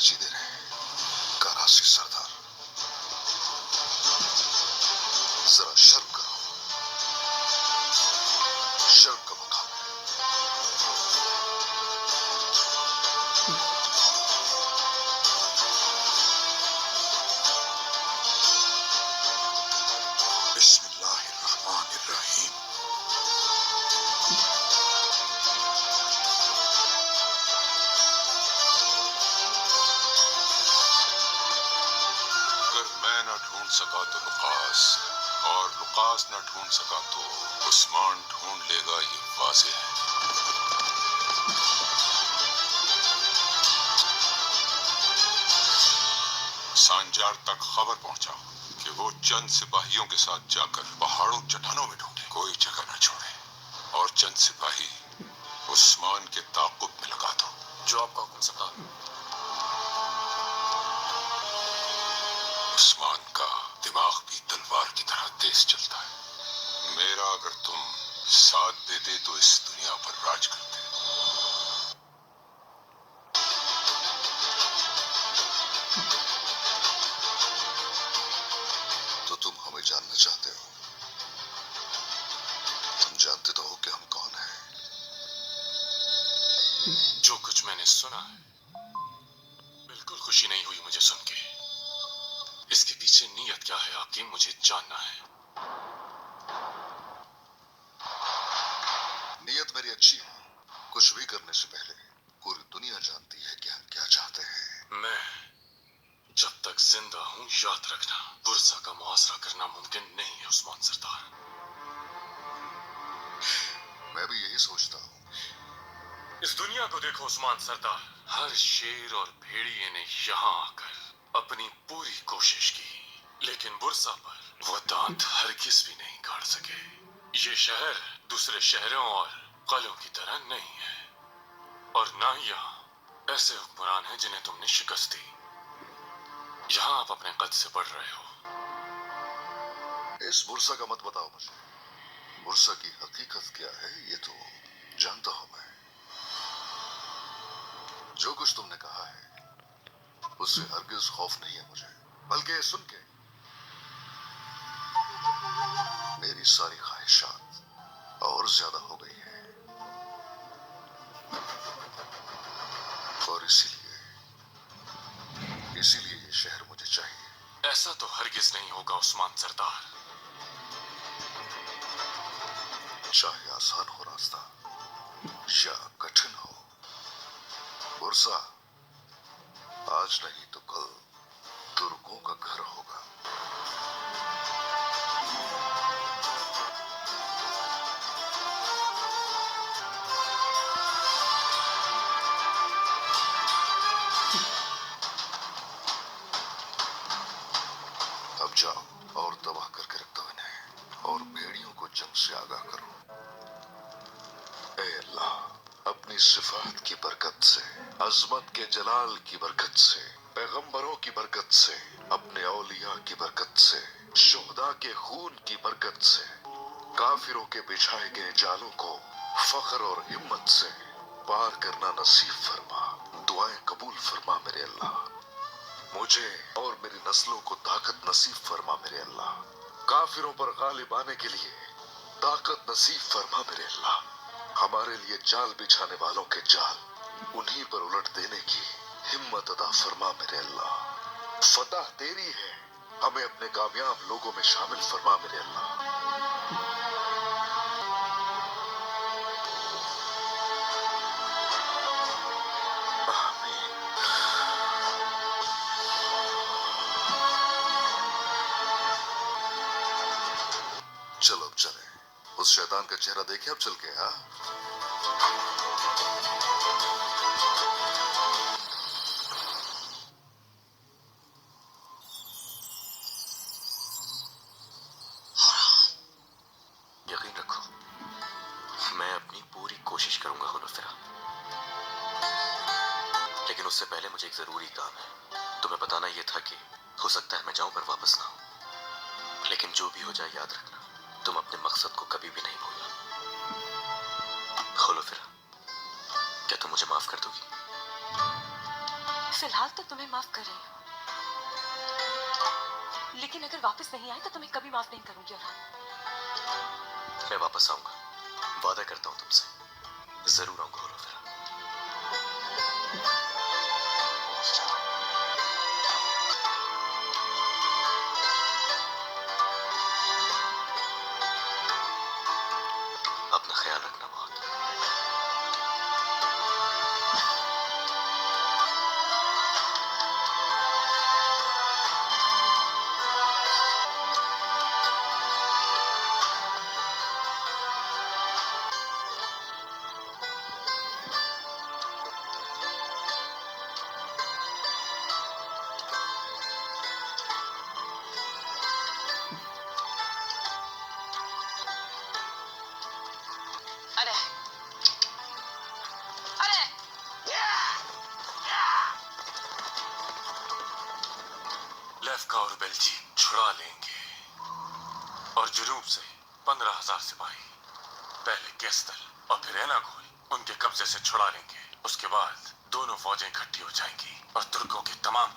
तरजीह दे रहे हैं। कराची सरदार, जरा शर्म करो, शर्म का मकाम है। बिस्मिल्लाहिर्रहमानिर्रहीम। अगर मैं न ढूंढ सका तो लुकास, और लुकास न ढूंढ सका तो उस्मान ढूंढ लेगा, ये वाज़ेह है। सांजार तक खबर पहुंचा कि वो चंद सिपाहियों के साथ जाकर पहाड़ों चट्टानों में ढूंढे, कोई जगह न छोड़े, और चंद सिपाही उस्मान के ताक़ुब में लगा दो। जो आपका हुक्म सरदार। उस्मान का दिमाग भी तलवार की तरह तेज चलता है। मेरा अगर तुम साथ देते तो इस दुनिया पर राज करते। तो तुम हमें जानना चाहते हो? तुम जानते तो हो कि हम कौन हैं? जो कुछ मैंने सुना है, बिल्कुल खुशी नहीं हुई मुझे सुन के। इसके पीछे नीयत क्या है आपकी, मुझे जानना है। नीयत मेरी अच्छी है। कुछ भी करने से पहले पूरी दुनिया जानती है कि हम क्या चाहते हैं। मैं जब तक जिंदा हूं, याद रखना, बुरसा का मुआसरा करना मुमकिन नहीं है उस्मान सरदार। मैं भी यही सोचता हूँ। इस दुनिया को देखो उस्मान सरदार, हर शेर और भेड़िए ने यहाँ आकर अपनी पूरी कोशिश की, लेकिन बुरसा पर वो दांत हरगिज भी नहीं गाड़ सके। ये शहर दूसरे शहरों और कलों की तरह नहीं है, और ना ही यहाँ ऐसे हुक्मरान हैं जिन्हें तुमने शिकस्त दी। यहाँ आप अपने कद से बढ़ रहे हो। इस बुरसा का मत बताओ मुझे। बुरसा की हकीकत क्या है ये तो जानता हूं मैं। जो कुछ तुमने कहा है उससे हरगिज खौफ नहीं है मुझे, बल्कि सुन के मेरी सारी ख्वाहिशात और ज्यादा हो गई है। और इसीलिए ये शहर मुझे चाहिए। ऐसा तो हरगिज नहीं होगा उस्मान सरदार। चाहे आसान हो रास्ता या कठिन हो, बुरसा आज नहीं तो कल तुर्कों का घर होगा। अब जाओ और तबाह करके रख दो इन्हें, और भेड़ियों को जंग से आगाह करो। ऐ अल्लाह, अपनी सिफात की बरकत से, अजमत के जलाल की बरकत से, पैगंबरों की बरकत से, अपने औलिया की बरकत से, शुहदा के खून की बरकत से, काफिरों के बिछाए गए जालों को फख्र और हिम्मत से पार करना नसीब फरमा। दुआएं कबूल फरमा मेरे अल्लाह। मुझे और मेरी नस्लों को ताकत नसीब फरमा मेरे अल्लाह। काफिरों पर गालिब आने के लिए ताकत नसीब फरमा मेरे अल्लाह। हमारे लिए जाल बिछाने वालों के जाल उन्हीं पर उलट देने की हिम्मत अता फरमा मेरे अल्लाह। फतह तेरी है, हमें अपने कामयाब लोगों में शामिल फरमा मेरे अल्लाह। आमीन। चलो अब चले, उस शैतान का चेहरा देखे अब चल के। हाँ, यकीन रखो, मैं अपनी पूरी कोशिश करूंगा खुलफिरा, लेकिन उससे पहले मुझे एक जरूरी काम है। तुम्हें बताना यह था कि हो सकता है मैं जाऊं पर वापस ना आऊं, लेकिन जो भी हो जाए याद रखना, तुम अपने मकसद को कभी भी नहीं भूलना। खुलफिरा, क्या तुम मुझे माफ कर दोगी? فی الحال تو تمہیں معاف کر رہی ہوں، لیکن اگر واپس نہیں آئے تو تمہیں کبھی معاف نہیں کروں گی اورہان۔ میں واپس آؤں گا، وعدہ کرتا ہوں تم سے، ضرور آؤں گا پھر۔ اپنا خیال رکھنا بہت۔ ارے ارے لیفکا اور بیلجی چھڑا لیں گے اور جنوب سے 15,000 سپاہی پہلے کیسٹل اور پھر ایناگول ان کے قبضے سے چھڑا لیں گے۔ اس کے بعد دونوں فوجیں اکٹھی ہو جائیں گی اور ترکوں کے تمام